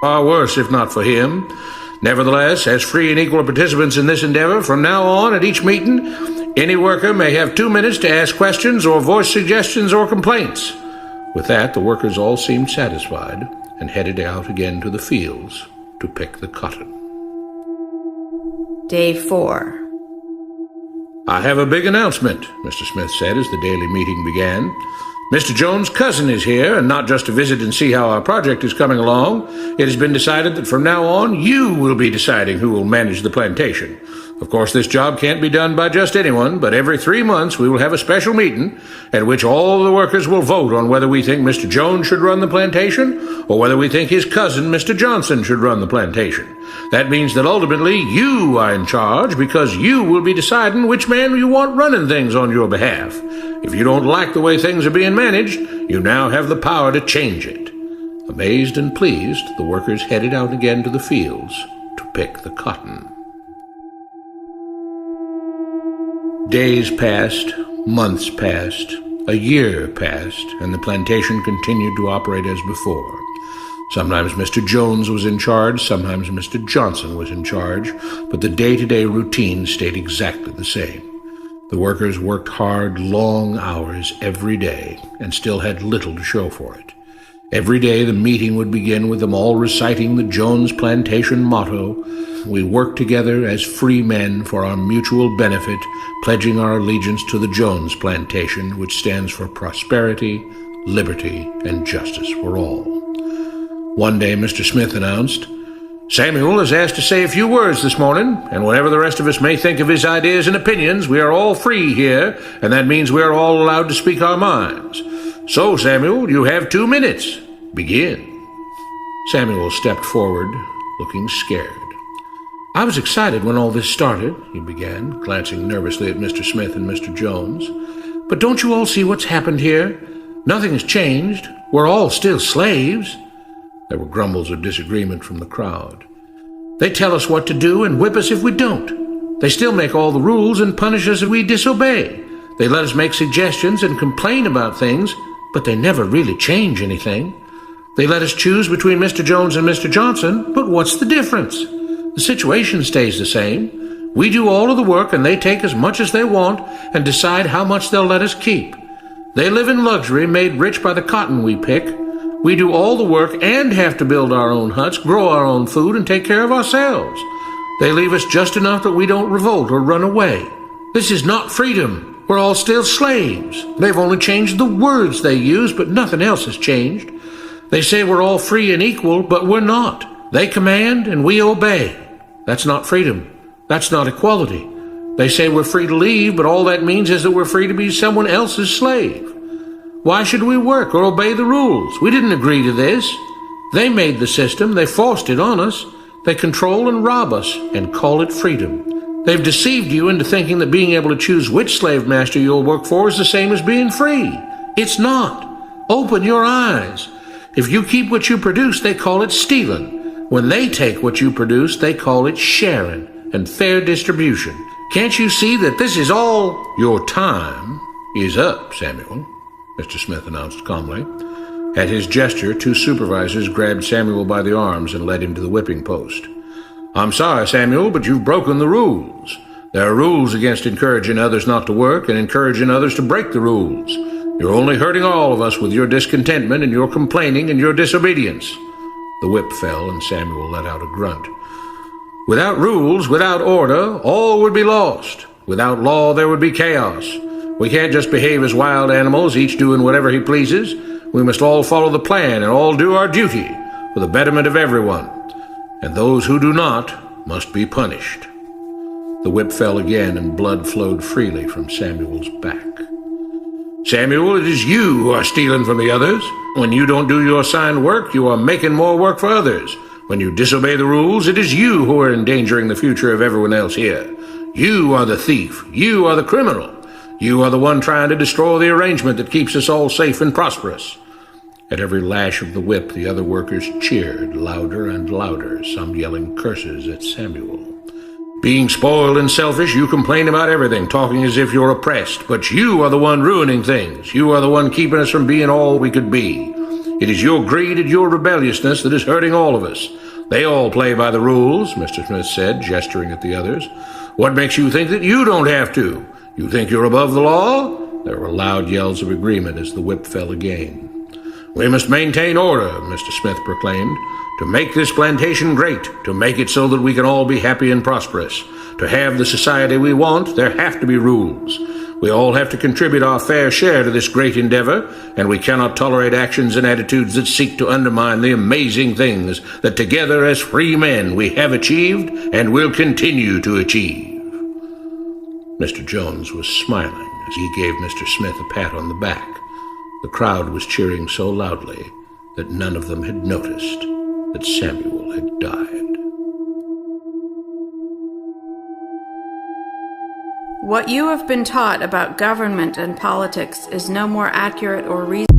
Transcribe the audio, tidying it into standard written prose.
Far worse if not for him. Nevertheless, as free and equal participants in this endeavor, from now on at each meeting, any worker may have 2 minutes to ask questions or voice suggestions or complaints. With that, the workers all seemed satisfied and headed out again to the fields to pick the cotton. Day 4. I have a big announcement, Mr. Smith said as the daily meeting began. Mr. Jones' cousin is here, and not just to visit and see how our project is coming along. It has been decided that from now on, you will be deciding who will manage the plantation. Of course, this job can't be done by just anyone, but every 3 months we will have a special meeting at which all the workers will vote on whether we think Mr. Jones should run the plantation or whether we think his cousin, Mr. Johnson, should run the plantation. That means that ultimately you are in charge because you will be deciding which man you want running things on your behalf. If you don't like the way things are being managed, you now have the power to change it. Amazed and pleased, the workers headed out again to the fields to pick the cotton. Days passed, months passed, a year passed, and the plantation continued to operate as before. Sometimes Mr. Jones was in charge, sometimes Mr. Johnson was in charge, but the day-to-day routine stayed exactly the same. The workers worked hard, long hours every day, and still had little to show for it. Every day the meeting would begin with them all reciting the Jones Plantation motto, "We work together as free men for our mutual benefit, pledging our allegiance to the Jones Plantation, which stands for prosperity, liberty, and justice for all." One day Mr. Smith announced, "Samuel is asked to say a few words this morning, and whatever the rest of us may think of his ideas and opinions, we are all free here, and that means we are all allowed to speak our minds. So, Samuel, you have 2 minutes. Begin." Samuel stepped forward, looking scared. "I was excited when all this started," he began, glancing nervously at Mr. Smith and Mr. Jones. "But don't you all see what's happened here? Nothing has changed. We're all still slaves." There were grumbles of disagreement from the crowd. "They tell us what to do and whip us if we don't. They still make all the rules and punish us if we disobey. They let us make suggestions and complain about things, but they never really change anything. They let us choose between Mr. Jones and Mr. Johnson, but what's the difference? The situation stays the same. We do all of the work and they take as much as they want and decide how much they'll let us keep. They live in luxury, made rich by the cotton we pick. We do all the work and have to build our own huts, grow our own food, and take care of ourselves. They leave us just enough that we don't revolt or run away. This is not freedom. We're all still slaves. They've only changed the words they use, but nothing else has changed. They say we're all free and equal, but we're not. They command and we obey. That's not freedom. That's not equality. They say we're free to leave, but all that means is that we're free to be someone else's slave. Why should we work or obey the rules? We didn't agree to this. They made the system. They forced it on us. They control and rob us and call it freedom. They've deceived you into thinking that being able to choose which slave master you'll work for is the same as being free. It's not. Open your eyes. If you keep what you produce, they call it stealing. When they take what you produce, they call it sharing and fair distribution. Can't you see that this is all? Your time is up, Samuel, Mr. Smith announced calmly. At his gesture, 2 supervisors grabbed Samuel by the arms and led him to the whipping post. "I'm sorry, Samuel, but you've broken the rules. There are rules against encouraging others not to work and encouraging others to break the rules. You're only hurting all of us with your discontentment and your complaining and your disobedience." The whip fell and Samuel let out a grunt. "Without rules, without order, all would be lost. Without law, there would be chaos. We can't just behave as wild animals, each doing whatever he pleases. We must all follow the plan and all do our duty for the betterment of everyone. And those who do not must be punished." The whip fell again and blood flowed freely from Samuel's back. "Samuel, it is you who are stealing from the others. When you don't do your assigned work, you are making more work for others. When you disobey the rules, it is you who are endangering the future of everyone else here. You are the thief. You are the criminal. You are the one trying to destroy the arrangement that keeps us all safe and prosperous." At every lash of the whip, the other workers cheered louder and louder, some yelling curses at Samuel. "Being spoiled and selfish, you complain about everything, talking as if you're oppressed. But you are the one ruining things. You are the one keeping us from being all we could be. It is your greed and your rebelliousness that is hurting all of us. They all play by the rules, Mr. Smith said, gesturing at the others. What makes you think that you don't have to? You think you're above the law? There were loud yells of agreement as the whip fell again. We must maintain order, Mr. Smith proclaimed, to make this plantation great, to make it so that we can all be happy and prosperous. To have the society we want, there have to be rules. We all have to contribute our fair share to this great endeavor, and we cannot tolerate actions and attitudes that seek to undermine the amazing things that together as free men we have achieved and will continue to achieve. Mr. Jones was smiling as he gave Mr. Smith a pat on the back. The crowd was cheering so loudly that none of them had noticed that Samuel had died. What you have been taught about government and politics is no more accurate or reasonable